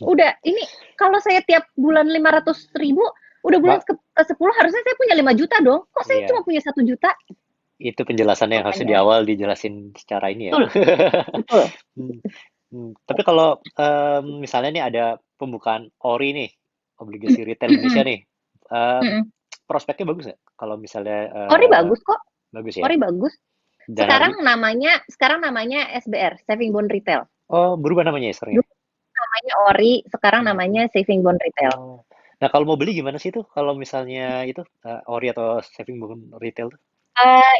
udah ini kalau saya tiap bulan 500.000, udah bulan Mak, ke 10 harusnya saya punya 5 juta dong. Kok saya cuma iya. punya 1 juta? Itu penjelasannya yang harusnya di Makanya awal dijelasin secara ini ya. betul, betul. Hmm, Tapi kalau misalnya nih ada pembukaan ORI nih, obligasi retail Indonesia nih, em, prospeknya bagus nggak? Kalau misalnya Ori bagus kok. bagus ya, Ori bagus. dan harga, Sekarang namanya SBR, Saving Bond Retail. oh berubah namanya ya sekarang ya? Dulu namanya Ori, sekarang Mhm. namanya Saving Bond Retail. Oh, nah kalau mau beli gimana sih tuh? Kalau misalnya itu ORI atau saving bond retail tuh?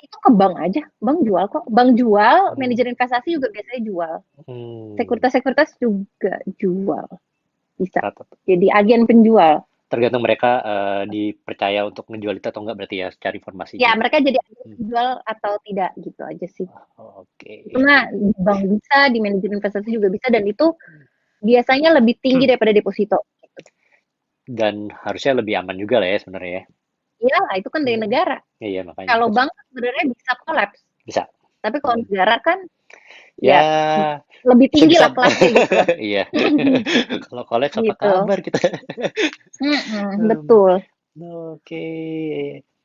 Itu ke bank aja, bank jual kok. Bank jual, Hmm, manajer investasi juga biasanya jual. hmm, Sekuritas-sekuritas juga jual, bisa. rata- Jadi agen penjual. tergantung mereka dipercaya untuk ngejual itu atau enggak berarti ya secara informasinya Ya, itu. mereka jadi agen Hmm, penjual atau tidak gitu aja sih. Oke. Itu mah di bank bisa, di manajer investasi juga bisa, dan itu biasanya lebih tinggi daripada deposito. Dan harusnya lebih aman juga lah ya sebenarnya ya. Iya lah, itu kan dari Hmm, negara. iya makanya Kalau bank sebenarnya bisa kolaps, bisa. tapi kalau Hmm. negara kan ya Ya lebih tinggi sebisa lah kelasnya gitu loh. iya. Kalau koleks apa Gitu. kabar kita? Hmm, Betul, Oke.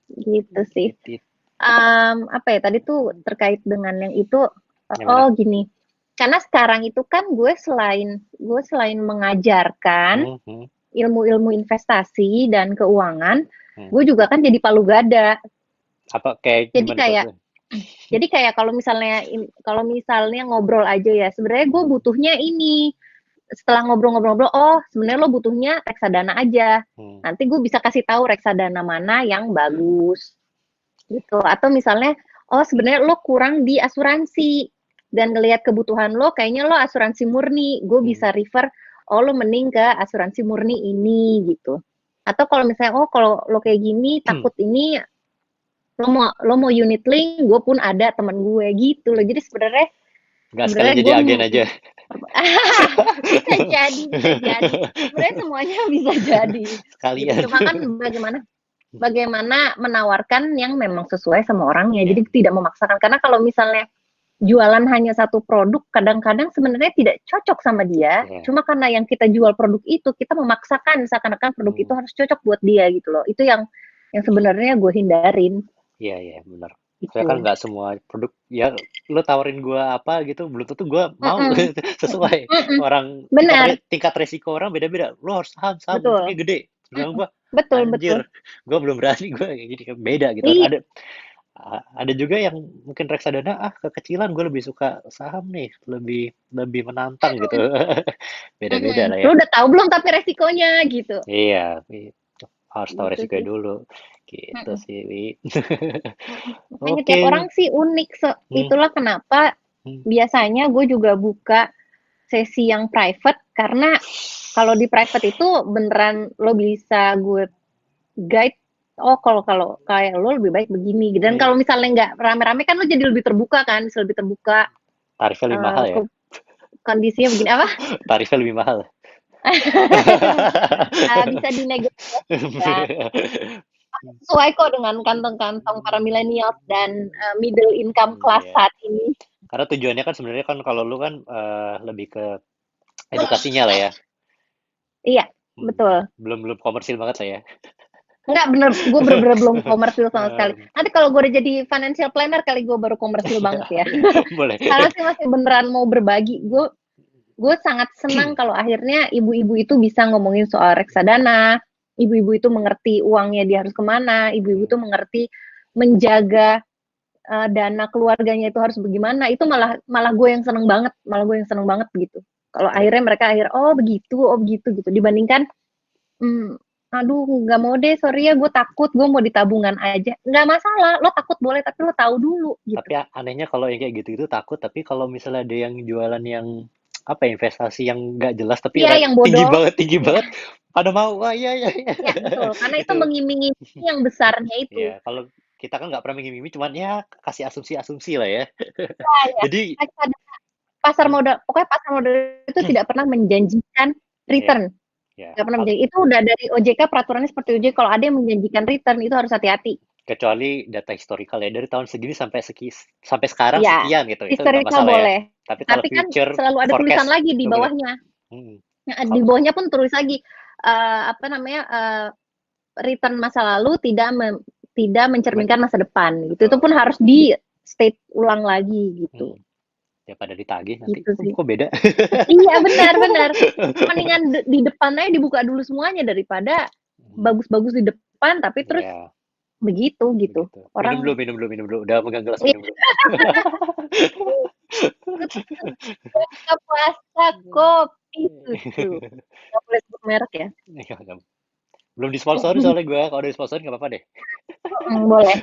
gitu sih. Titit. Apa ya tadi tuh terkait dengan yang itu, Yang mana? gini. Karena sekarang itu kan gue selain mengajarkan Hmm, hmm, ilmu-ilmu investasi dan keuangan, hmm. gue juga kan jadi palu gada. Apa kayak Jadi gimana tuh? kayak jadi kayak kalau misalnya ngobrol aja ya, sebenarnya gue Hmm, butuhnya ini. Setelah ngobrol-ngobrol, oh sebenarnya lo butuhnya reksadana aja. hmm, Nanti gue bisa kasih tahu reksadana mana yang bagus gitu. Atau misalnya, oh sebenarnya lo kurang di asuransi dan ngelihat kebutuhan lo, kayaknya lo asuransi murni. Gue hmm, bisa refer, oh lo mending ke asuransi murni ini gitu. Atau kalau misalnya, oh kalau lo kayak gini hmm. takut ini, lo mau unit link, gue pun ada teman gue gitu loh. Jadi sebenarnya Nggak sebenarnya sekalian jadi gue agen aja. bisa jadi sebenarnya semuanya bisa jadi gitu, Sekalian. cuma kan bagaimana bagaimana menawarkan yang memang sesuai sama orangnya, Ya, jadi tidak memaksakan, karena kalau misalnya jualan hanya satu produk kadang-kadang sebenarnya tidak cocok sama dia, ya. cuma karena yang kita jual produk itu kita memaksakan seakan-akan produk itu Hmm. harus cocok buat dia gitu loh, itu yang sebenarnya gue hindarin Iya, iya, benar. Saya kan gitu. nggak semua produk, ya lo tawarin gua apa gitu, belum tentu gua mau Mm-mm. sesuai. Mm-mm. Orang Benar, tingkat resiko orang beda-beda. Lo harus saham, saham untungnya betul. gede. Sedangkan Mm-mm. gua, Betul, anjir, betul. gua belum berani, gua kayak gini beda gitu kan. Iya. Ada juga yang mungkin reksadana kekecilan gue lebih suka saham nih, lebih lebih menantang gitu. Beda-beda lah Lu ya. udah tahu belum tapi resikonya gitu. Iya, harus tahu Gitu resikonya sih. dulu. Gitu Mm-mm. sih, Wi. Makanya tiap Oke. orang sih unik. Hmm, Itulah kenapa hmm. biasanya gue juga buka sesi yang private, karena kalau di private itu beneran lo bisa gue guide, oh kalau kalau kayak lo lebih baik begini, dan Iya. kalau misalnya nggak rame-rame kan lo jadi lebih terbuka kan, bisa lebih terbuka, Tarifnya lebih mahal ya. ke kondisinya begini apa. Tarifnya lebih mahal. Bisa dinegosiasikan sesuai kok dengan kantong-kantong para milenial dan middle income class Iya. saat ini. Karena tujuannya kan sebenarnya kan kalau lu kan lebih ke edukasinya lah ya. Iya, betul. Belum belum komersil banget lah ya. Enggak, bener, gue bener-bener belum komersil sama sekali. Em, Nanti kalau gue udah jadi financial planner kali gue baru komersil banget ya. Boleh. Sekarang sih masih beneran mau berbagi. Gue sangat senang kalau akhirnya ibu-ibu itu bisa ngomongin soal reksadana. Ibu-ibu itu mengerti uangnya dia harus kemana. Ibu-ibu itu mengerti menjaga dana keluarganya itu harus bagaimana. Itu malah malah gue yang seneng banget. Malah gue yang seneng banget gitu. Kalau Ada akhirnya mereka oh begitu gitu. Dibandingkan hmm, aduh nggak mau deh, sorry ya gue takut, gue mau di tabungan aja. Nggak masalah, lo takut boleh, tapi lo tahu dulu gitu. tapi anehnya kalau yang kayak gitu itu takut, tapi kalau misalnya ada yang jualan yang apa ya, investasi yang nggak jelas tapi Iya yang tinggi bodoh, banget tinggi iya banget pada mau. Wah, iya, iya, iya. Ya betul, karena itu Itu, mengiming yang besarnya itu. ya, kalau kita kan nggak pernah mimpi-mimpi, cuman ya kasih asumsi-asumsi lah ya. Nah, ya, Jadi, pasar hmm, modal, pokoknya pasar modal itu tidak pernah menjanjikan ya, return. ya. Nggak pernah menjanjikan. Itu udah dari OJK, peraturannya seperti OJK. Kalau ada yang menjanjikan return, itu harus hati-hati. Kecuali data historical ya, dari tahun segini sampai sekarang Ya, sekian gitu, itu nggak historical masalah ya. boleh. Tapi kalau Tapi kan future selalu ada tulisan forecast lagi di nggak boleh. bawahnya. Hmm. Nah, di Kalau bawahnya pun tulis lagi, apa namanya, return masa lalu tidak men- mencerminkan masa depan. Gitu. Itu pun betul. harus di state ulang lagi gitu. Hmm. Ya pada ditagih nanti, Gitu sih. kok beda. Iya, benar-benar. Mendingan di depannya dibuka dulu semuanya daripada Hmm. bagus-bagus di depan tapi terus Ya, begitu gitu. begitu. Minum dulu, Orang minum dulu, minum dulu. Udah megang gelas, iya, minum dulu. buka puasa kopi tuh. Nggak boleh sebut merek ya. Belum disponsori soalnya gue. Kalau udah disponsori nggak apa-apa deh. Boleh.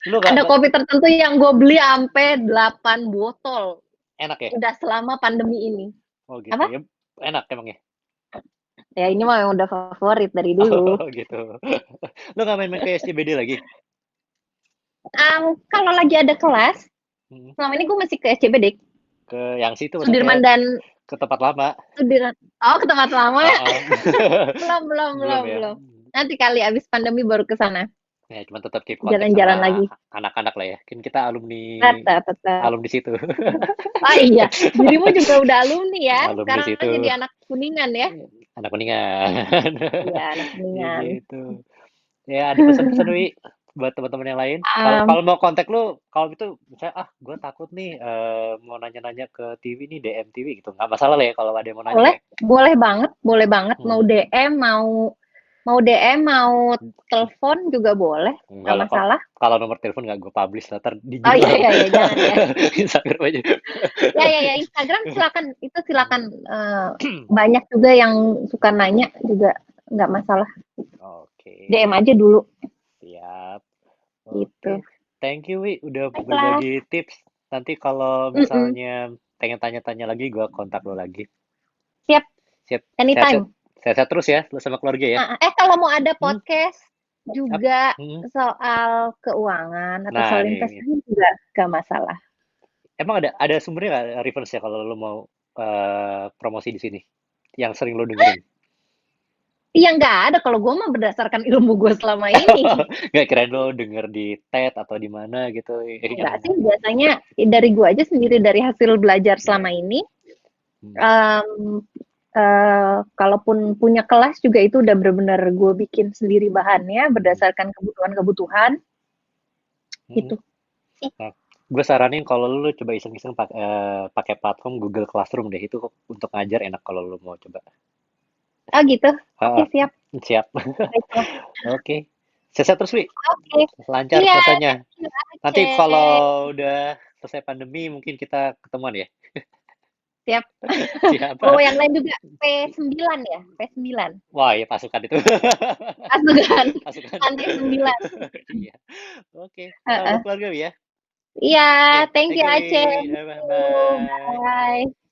Lu nggak Ada kopi tertentu yang gue beli sampai 8 botol. enak ya? Udah selama pandemi ini. Oh gitu Apa? ya. Enak emangnya. Ya ini mah yang udah favorit dari dulu. Oh gitu. Lu nggak main-main ke SCBD lagi? Kalau lagi ada kelas, Hmm. selama ini gue masih ke SCBD, Ke yang situ maksudnya, Sudirman dan ke tempat lama. Sudirman. Oh, ke tempat lama. Ah, ah. Belum, belum, Belum belum, ya. belum. Nanti kali abis pandemi baru ke sana. Ya, cuma tetap keep kontak Jalan-jalan sama lagi. anak-anak lah ya. Kan kita alumni Tetap, tetap. alumni situ. Ah iya, dirimu juga udah alumni ya. Alumni Sekarang situ. jadi anak Kuningan ya. Anak Kuningan. Iya, anak Ya Kuningan. gitu. Ya, ada pesan-pesan Wi buat teman-teman yang lain. Kalau Um, kalau mau kontak lu, kalau itu misalnya gue takut nih mau nanya-nanya ke TV nih DM TV gitu. Nggak masalah lah ya kalau ada yang mau nanya boleh, ya. boleh banget, boleh banget. Mau Hmm. DM, mau DM, mau telepon juga boleh, Enggak nggak lah, kalau masalah. kalau nomor telepon nggak gue publish lah, ntar Oh iya, dijual. iya, iya, jangan ya. Instagram aja. Ya, ya, ya, Instagram silakan, itu silakan. Banyak juga yang suka nanya juga, nggak masalah. Oke, DM aja dulu, siap. gitu. Oke, thank you Wi udah Baiklah. berbagi tips. Nanti kalau Mm-mm. misalnya pengen tanya-tanya lagi, gue kontak lo lagi. Siap, Siap, sehat-sehat, anytime. sehat-sehat terus ya, lu sama keluarga ya. Kalau mau ada Hmm, podcast ap, juga hmm. soal keuangan atau Nah, soal nih. investasi juga gak masalah. Emang ada sumbernya nggak reference ya kalau lo mau promosi di sini? Yang sering lo dengerin? Iya nggak ada kalau gue mah berdasarkan ilmu gue selama ini. Nggak kirain lo denger di TED atau di mana gitu yang Enggak sih, biasanya dari gue aja sendiri dari hasil belajar selama ya. ini. Hmm, em, Kalaupun punya kelas juga itu udah benar-benar gue bikin sendiri bahannya hmm, berdasarkan kebutuhan-kebutuhan hmm. gitu. Nah, gue saranin kalau lo coba iseng-iseng pakai platform Google Classroom deh itu untuk ngajar enak kalau lo mau coba. Oh gitu. Oke, Ah, siap. siap. Baiklah. Oke. Sehat terus, Wi. Oke. Lancar Iya, puasanya. thank you Nanti Aceh. kalau udah selesai pandemi mungkin kita ketemuan ya. Siap. Siapa? Oh, yang lain juga P9 ya? P9. Wah, ya pasukan itu. Pasukan Pasukan. lantai 9. Iya. Oke, salam buat Heeh. keluarga Wi ya. Iya, Oke, thank thank you you Aceh. Wi. See Bye you. bye. Bye.